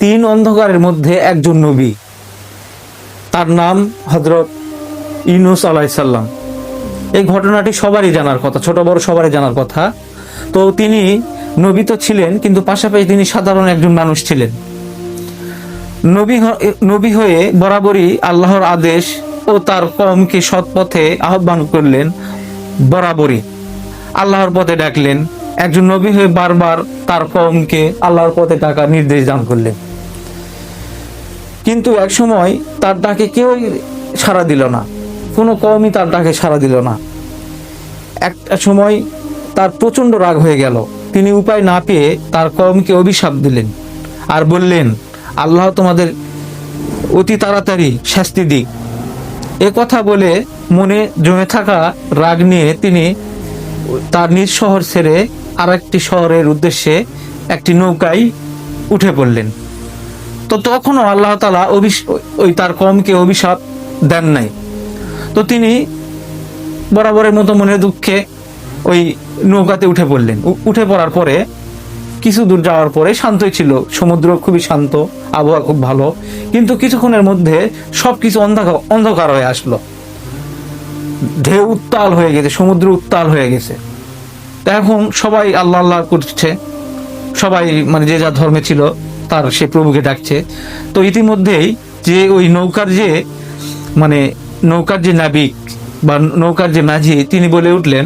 তিন অন্ধকারের মধ্যে একজন নবী, তার নাম হযরত ইউনূস আলাইহিস সালাম। এই ঘটনাটি সবারই জানার কথা, ছোট বড় সবারই জানার কথা। তো তিনি নবী তো ছিলেন, কিন্তু পাশাপাশি তিনি সাধারণ একজন মানুষ ছিলেন। নবী হয়ে বরাবরই আল্লাহর আদেশ ও তার কওমকে সৎ পথে আহ্বান করলেন, বরাবরই আল্লাহর পথে ডাকলেন। একজন নবী হয়ে বারবার তার কওমকে আল্লাহর পথে ডাকার নির্দেশ দান করলেন। কিন্তু এক সময় তার ডাকে কেউই সাড়া দিল না, কোনো কওমই তার ডাকে সাড়া দিল না। একটা সময় তার প্রচণ্ড রাগ হয়ে গেল। তিনি উপায় না পেয়ে তার কওমকে অভিশাপ দিলেন আর বললেন, আল্লাহ তোমাদের অতি তাড়াতাড়ি শাস্তি দিক। এ কথা বলে মনে জমে থাকা রাগ নিয়ে তিনি তার নিজ শহর ছেড়ে আর একটি শহরের উদ্দেশ্যে একটি নৌকায় উঠে পড়লেন। তো তখনও আল্লাহ তাআলা ওই তার কওমকে অভিশাপ দেন নাই। তো তিনি বরাবরের মতো মনে দুঃখে ওই নৌকাতে উঠে পড়লেন। উঠে পড়ার পরে কিছু দূর যাওয়ার পরে শান্তই ছিল, সমুদ্র খুবই শান্ত, আবহাওয়া খুব ভালো। কিন্তু কিছুক্ষণের মধ্যে সবকিছু অন্ধকার হয়ে আসলো। ঢেউ উত্তাল হয়ে গেছে, সমুদ্র উত্তাল হয়ে গেছে। তো এখন সবাই আল্লাহ আল্লাহ করছে, সবাই মানে যে যা ধর্মে ছিল তার সে প্রভুকে ডাকছে। তো ইতিমধ্যেই যে ওই নৌকার যে নাবিক বা নৌকার যে মাঝি, তিনি বলে উঠলেন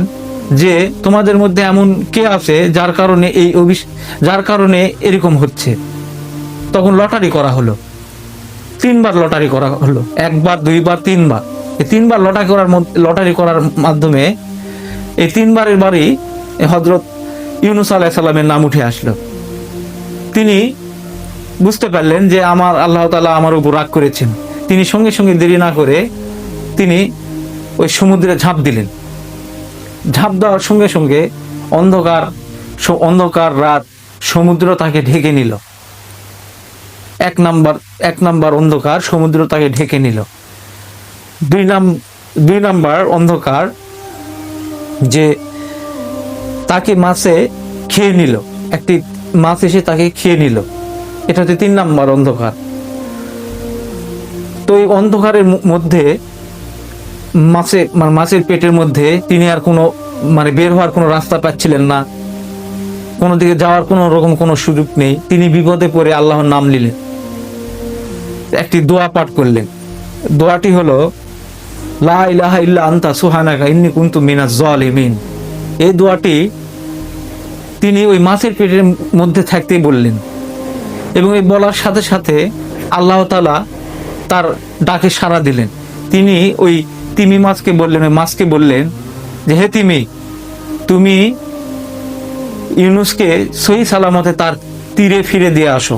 যে তোমাদের মধ্যে এমন কে আছে যার কারণে এরকম হচ্ছে। তখন লটারি করা হলো, 3বার লটারি করা হলো, 1বার 2বার 3বার। এই 3বার লটারি করার মাধ্যমে এই 3বারের বারই হযরত ইউনূস আলাইহিস সালামের নাম উঠে আসলো। তিনি বুঝতে পারলেন যে আমার আল্লাহ তাআলা আমার উপর রাগ করেছেন। তিনি সঙ্গে সঙ্গে দেরি না করে তিনি ওই সমুদ্রে ঝাঁপ দিলেন। ঝাঁপ দেওয়ার সঙ্গে সঙ্গে অন্ধকার রাত, সমুদ্র তাকে ঢেকে নিল। এক নাম্বার অন্ধকার, সমুদ্র তাকে ঢেকে নিল। 2 নাম্বার অন্ধকার, যে তাকে মাছে খেয়ে নিল, একটি মাছ এসে তাকে খেয়ে নিল। এটা হচ্ছে 3 নাম্বার অন্ধকার। তো এই অন্ধকারের মধ্যে মাছের পেটের মধ্যে তিনি আর কোনো বের হওয়ার কোনো রাস্তা পাচ্ছিলেন না, কোনো দিকে যাওয়ার কোনো রকম কোনো সুযোগ নেই। তিনি বিপদে পড়ে আল্লাহর নাম নিলেন, একটি দোয়া পাঠ করলেন। দোয়াটি হলো, লা ইলাহা ইল্লা আনতা সুবহানাকা ইন্নী কুনতু মিনাজ জালিমিন। এই দোয়াটি তিনি ওই মাছের পেটের মধ্যে থাকতেই বললেন, এবং এই বলার সাথে সাথে আল্লাহ তাআলা তার ডাকে সাড়া দিলেন। তিনি ওই তিমি মাছকে বললেন যে, হে তিমি, তুমি ইউনূসকে সহি সালামতে তার তীরে ফিরে দিয়ে আসো।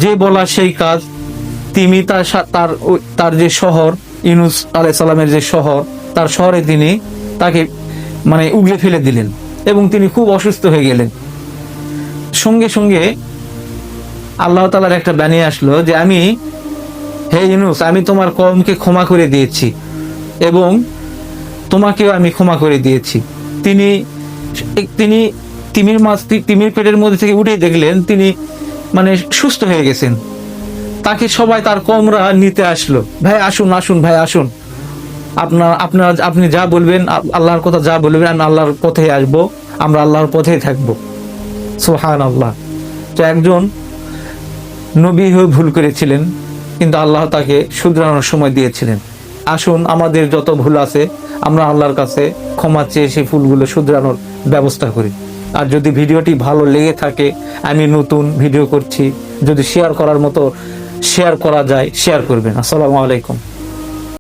যে বলা সেই কাজ। তিমি তার যে শহর, ইউনূস আলাইহিস সালামের যে শহর, তার শহরে তিনি তাকে উগলে ফেলে দিলেন এবং তিনি খুব অসুস্থ হয়ে গেলেন। সঙ্গে সঙ্গে আল্লাহ তাআলার একটা বাণী আসলো যে, হে ইউনূস, আমি তোমার কওমকে ক্ষমা করে দিয়েছি এবং তোমাকেও আমি ক্ষমা করে দিয়েছি। তিনি তিমির পেটের মধ্যে থেকে উঠে দেখলেন তিনি সুস্থ হয়ে গেছেন। তাকে সবাই, তার কওমরা নিতে আসলো, ভাই আসুন ভাই আসুন, আপনি যা বলবেন, আল্লাহর কথা যা বলবেন, আমি আল্লাহর পথে আসবো, আমরা আল্লাহর পথেই থাকবো। সুবহানাল্লাহ। তো একজন নবী হয়ে ভুল করেছিলেন, কিন্তু আল্লাহ তাকে শুধরানোর সময় দিয়েছিলেন। আসুন, আমাদের যত ভুল আছে আমরা আল্লাহর কাছে ক্ষমা চেয়ে সেই ভুলগুলো শুধরানোর ব্যবস্থা করি। আর যদি ভিডিওটি ভালো লেগে থাকে, আমি নতুন ভিডিও করছি, যদি শেয়ার করার মতো শেয়ার করা যায়, শেয়ার করবেন। আসসালামু আলাইকুম।